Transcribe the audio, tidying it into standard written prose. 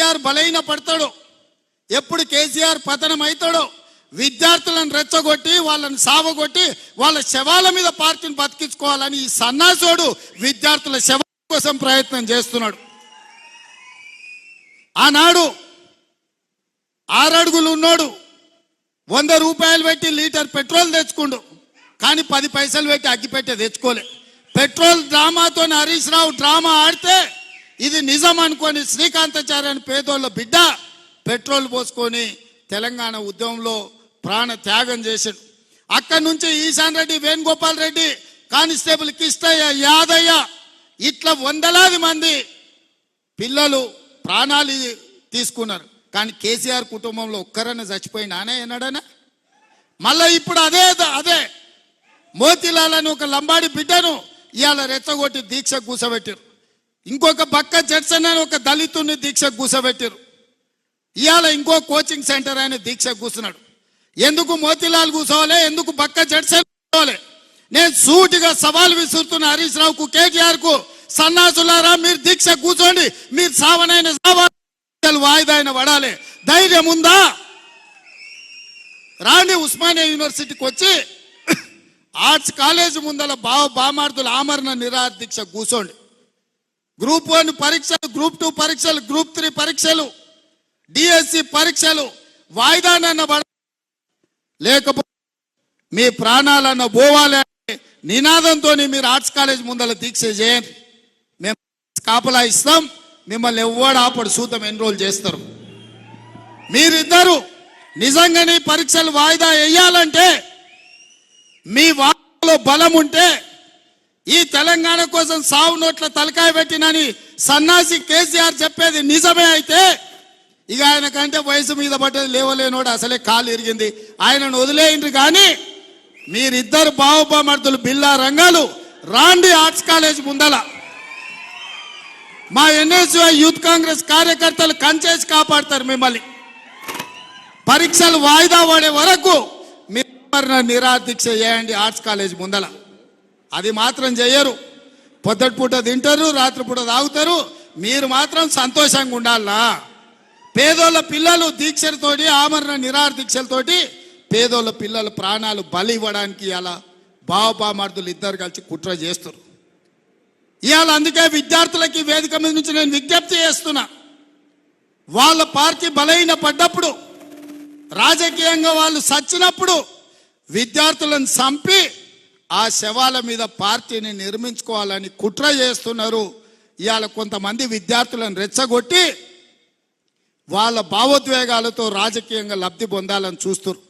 కేసీఆర్ బలైన పడతాడో, ఎప్పుడు కేసీఆర్ పతనం అవుతాడో, విద్యార్థులను రెచ్చగొట్టి వాళ్ళని సావగొట్టి వాళ్ళ శవాల మీద పార్టీని బతికించుకోవాలని ఈ సన్నాసోడు విద్యార్థుల శవాల కోసం ప్రయత్నం చేస్తున్నాడు. ఆనాడు 6 అడుగులు ఉన్నాడు, 100 రూపాయలు పెట్టి లీటర్ పెట్రోల్ తెచ్చుకుండు, కానీ 10 పైసలు పెట్టి అగ్గిపెట్టే తెచ్చుకోలే. పెట్రోల్ డ్రామాతో హరీష్ రావు డ్రామా ఆడితే ఇది నిజం అనుకొని శ్రీకాంతాచార్య అని పేదోళ్ళ బిడ్డ పెట్రోల్ పోసుకొని తెలంగాణ ఉద్యమంలో ప్రాణ త్యాగం చేశాడు. అక్కడి నుంచి ఈశాన్ రెడ్డి, వేణుగోపాల్ రెడ్డి, కానిస్టేబుల్ కిష్టయ్య, యాదయ్య, ఇట్లా వందలాది మంది పిల్లలు ప్రాణాలు తీసుకున్నారు. కానీ కేసీఆర్ కుటుంబంలో ఒక్కరన్నా చచ్చిపోయినానే ఎన్నడనా? మళ్ళీ ఇప్పుడు అదే మోతీలాల్ అని ఒక లంబాడి బిడ్డను ఇవాళ రెచ్చగొట్టి దీక్ష కూసబెట్టారు. ఇంకొక బక్క జడ్సన్ అని ఒక దళితుని దీక్ష కూసబెట్టారు. ఇవాళ ఇంకో కోచింగ్ సెంటర్ ఆయన దీక్ష కూర్చున్నాడు. ఎందుకు మోతీలాల్ కూర్చోవాలి, ఎందుకు బక్క జడ్సన్ కూర్చోవాలి? నేను సూటిగా సవాల్ విసురుతున్న హరీష్ రావుకు, కేటీఆర్ కు, సన్నాసులారా మీరు దీక్ష కూర్చోండి, మీరు సావనైన వాయిదాయిన పడాలి. ధైర్యం ఉందా? రాండి ఉస్మానియా యూనివర్సిటీకి వచ్చి ఆర్ట్స్ కాలేజ్ ముందల బామార్దుల ఆమరణ నిరాహార దీక్ష కూర్చోండి. గ్రూప్ 1 పరీక్షలు, గ్రూప్ 2 పరీక్షలు, గ్రూప్ 3 పరీక్షలు, డిఎస్సి పరీక్షలు వాయిదానన్న పడ, లేకపోతే మీ ప్రాణాలన్న పోవాలి అనే నినాదంతో మీరు ఆర్ట్స్ కాలేజ్ ముందల దీక్ష చేయండి. మేము కాపలా ఇస్తాం, మిమ్మల్ని ఎవ్వడు ఆపడు, సూతం ఎన్రోల్ చేస్తారు. మీరిద్దరు నిజంగానే పరీక్షలు వాయిదా వేయాలంటే, మీ వాటిలో బలం ఉంటే, ఈ తెలంగాణ కోసం సావు నోట్ల తలకాయ పెట్టినని సన్నాసి కేసీఆర్ చెప్పేది నిజమే అయితే, ఇక ఆయన కంటే వయసు మీద పడ్డది లేవలేనోడు, అసలే కాలు ఇరిగింది, ఆయనను వదిలేయండి. కానీ మీరిద్దరు బావబామర్దులు బిల్లా రంగాలు రాండి ఆర్ట్స్ కాలేజ్ ముందల. మా ఎన్ఎస్యుఐ యూత్ కాంగ్రెస్ కార్యకర్తలు కంచేసి కాపాడతారు మిమ్మల్ని. పరీక్షలు వాయిదా పడే వరకు మీరు నిరాహార దీక్ష చేయండి ఆర్ట్స్ కాలేజ్ ముందల. అది మాత్రం చేయరు. పొద్దుటిపూట తింటారు, రాత్రిపూట తాగుతారు, మీరు మాత్రం సంతోషంగా ఉండాలా? పేదోళ్ళ పిల్లలు దీక్షలతోటి, ఆమరణ నిరాహార దీక్షలతోటి పేదోళ్ళ పిల్లల ప్రాణాలు బలి ఇవ్వడానికి అలా బావబామర్దులు ఇద్దరు కలిసి కుట్ర చేస్తారు. ఇవాళ అందుకే విద్యార్థులకి వేదిక మీద నుంచి నేను విజ్ఞప్తి చేస్తున్నా, వాళ్ళ పార్టీ బలహీన పడ్డప్పుడు, రాజకీయంగా వాళ్ళు సచ్చినప్పుడు విద్యార్థులను చంపి ఆ శవాల మీద పార్టీని నిర్మించుకోవాలని కుట్ర చేస్తున్నారు. ఇవాళ కొంతమంది విద్యార్థులను రెచ్చగొట్టి వాళ్ళ భావోద్వేగాలతో రాజకీయంగా లబ్ధి పొందాలని చూస్తున్నారు.